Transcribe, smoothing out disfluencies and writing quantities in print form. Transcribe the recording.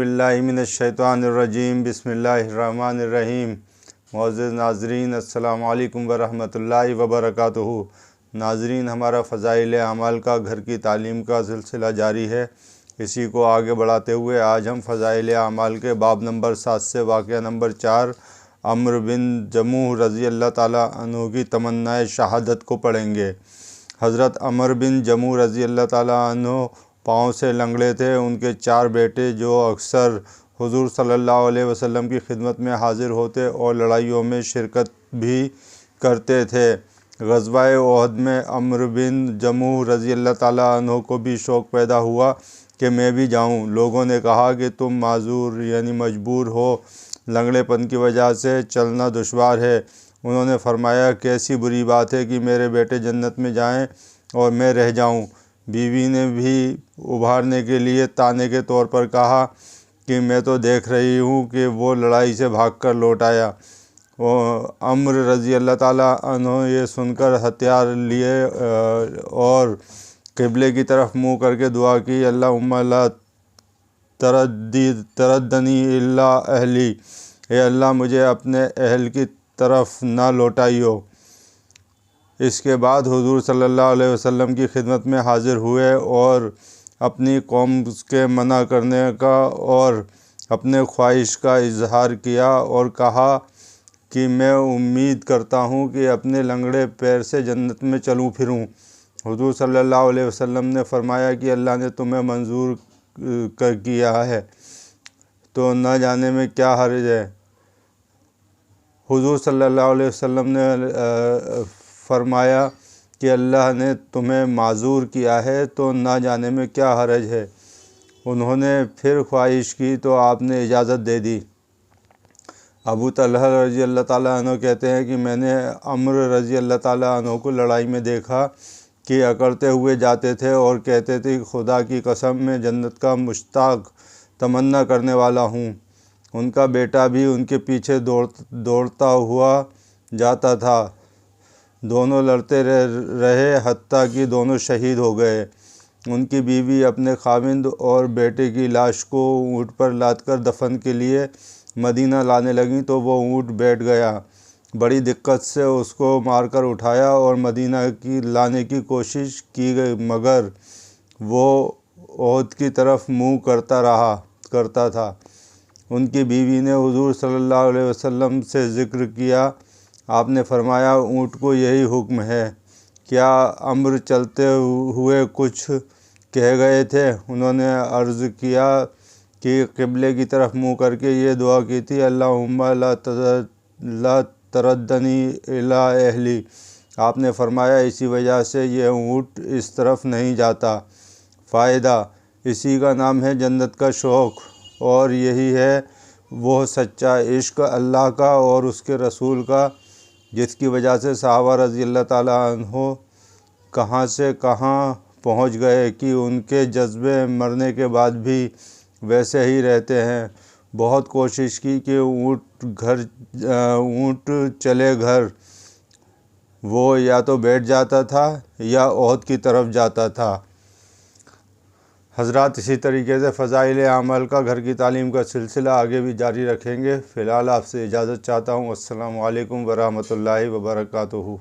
बिल्लाहि मिनश्शैतानिर्रजीम बिस्मिल्लाहिर्रहमानिर्रहीम। मुअज़्ज़िज़ नाज़रीन, अस्सलामु अलैकुम वरहमतुल्लाहि वबरकातुहू। नाज़रीन, हमारा फ़ज़ाइल अमाल का घर की तालीम का सिलसिला जारी है। इसी को आगे बढ़ाते हुए आज हम फ़ज़ाइल अमाल के बाब नंबर 7 से वाक़या नंबर 4 अम्र बिन जमूह रज़ी अल्लाह ताला अन्हु की तमन्नाए शहादत को पढ़ेंगे। हज़रत अम्र बिन जमूह रज़ी अल्लाह ताला अन्हु पाँव से लंगड़े थे। उनके 4 बेटे जो अक्सर हुज़ूर सल्लल्लाहु अलैहि वसल्लम की खिदमत में हाज़िर होते और लड़ाइयों में शिरकत भी करते थे। ग़ज़वाए ओहद में अम्र बिन जमूह रज़ी अल्लाह ताला अन्हु को भी शौक़ पैदा हुआ कि मैं भी जाऊं। लोगों ने कहा कि तुम माज़ूर यानी मजबूर हो, लंगड़ेपन की वजह से चलना दुश्वार है। उन्होंने फरमाया, कैसी बुरी बात है कि मेरे बेटे जन्नत में जाएं और मैं रह जाऊं। बीवी ने भी उभारने के लिए ताने के तौर पर कहा कि मैं तो देख रही हूँ कि वो लड़ाई से भागकर लौट आया। अम्र रज़ी अल्लाह ताला अन्हु ये सुनकर हथियार लिए और क़िबले की तरफ मुँह करके दुआ की, अल्लाहुम्मा ला तरद्दनी इल्ला अहली, ए अल्लाह मुझे अपने अहल की तरफ ना लौटाइयो। इसके बाद हुज़ूर सल्लल्लाहु अलैहि वसल्लम की खिदमत में हाज़िर हुए और अपनी कौम के मना करने का और अपने ख्वाहिश का इजहार किया और कहा कि मैं उम्मीद करता हूँ कि अपने लंगड़े पैर से जन्नत में चलूँ फिरूँ। हुज़ूर सल्लल्लाहु अलैहि वसल्लम ने फरमाया कि अल्लाह ने तुम्हें मंजूर कर किया है तो न जाने में क्या हर्ज है। हुज़ूर सल्लल्लाहु अलैहि वसल्लम ने फरमाया कि अल्लाह ने तुम्हें माज़ूर किया है तो ना जाने में क्या हर्ज है। उन्होंने फिर ख्वाहिश की तो आपने इजाज़त दे दी। अबू तलहा रज़ी अल्लाह ताला अन्हु कहते हैं कि मैंने अम्र रज़ी अल्लाह ताला अन्हु को लड़ाई में देखा कि अकड़ते हुए जाते थे और कहते थे, खुदा की कसम मैं जन्नत का मुश्ताक तमन्ना करने वाला हूँ। उनका बेटा भी उनके पीछे दौड़ता हुआ जाता था। दोनों लड़ते रहे हत्ता कि दोनों शहीद हो गए। उनकी बीवी अपने खाविंद और बेटे की लाश को ऊँट पर लादकर दफन के लिए मदीना लाने लगी तो वो ऊँट बैठ गया। बड़ी दिक्कत से उसको मारकर उठाया और मदीना की लाने की कोशिश की गई, मगर वो ओहद की तरफ मुँह करता था। उनकी बीवी ने हुज़ूर सल्लल्लाहु अलैहि वसल्लम से ज़िक्र किया। आपने फरमाया, ऊँट को यही हुक्म है। क्या अम्र चलते हुए कुछ कह गए थे? उन्होंने अर्ज़ किया कि क़िबले की तरफ मुँह करके ये दुआ की थी, अल्लाहुम्मा ला तरद्दनी इला अहली। आपने फरमाया, इसी वजह से ये ऊँट इस तरफ नहीं जाता। फ़ायदा, इसी का नाम है जन्नत का शौक़ और यही है वो सच्चा इश्क़ अल्लाह का और उसके रसूल का, जिसकी वजह से सहाबा रज़ी अल्लाह ताला अन्हु कहाँ से कहाँ पहुँच गए कि उनके जज्बे मरने के बाद भी वैसे ही रहते हैं। बहुत कोशिश की कि ऊँट चले घर, वो या तो बैठ जाता था या ओहद की तरफ जाता था। हज़रात, इसी तरीके से फ़ज़ाइल अमल का घर की तालीम का सिलसिला आगे भी जारी रखेंगे। फ़िलहाल आपसे इजाज़त चाहता हूँ। अस्सलामु अलैकुम वरहमतुल्लाहि वबरकातुहू।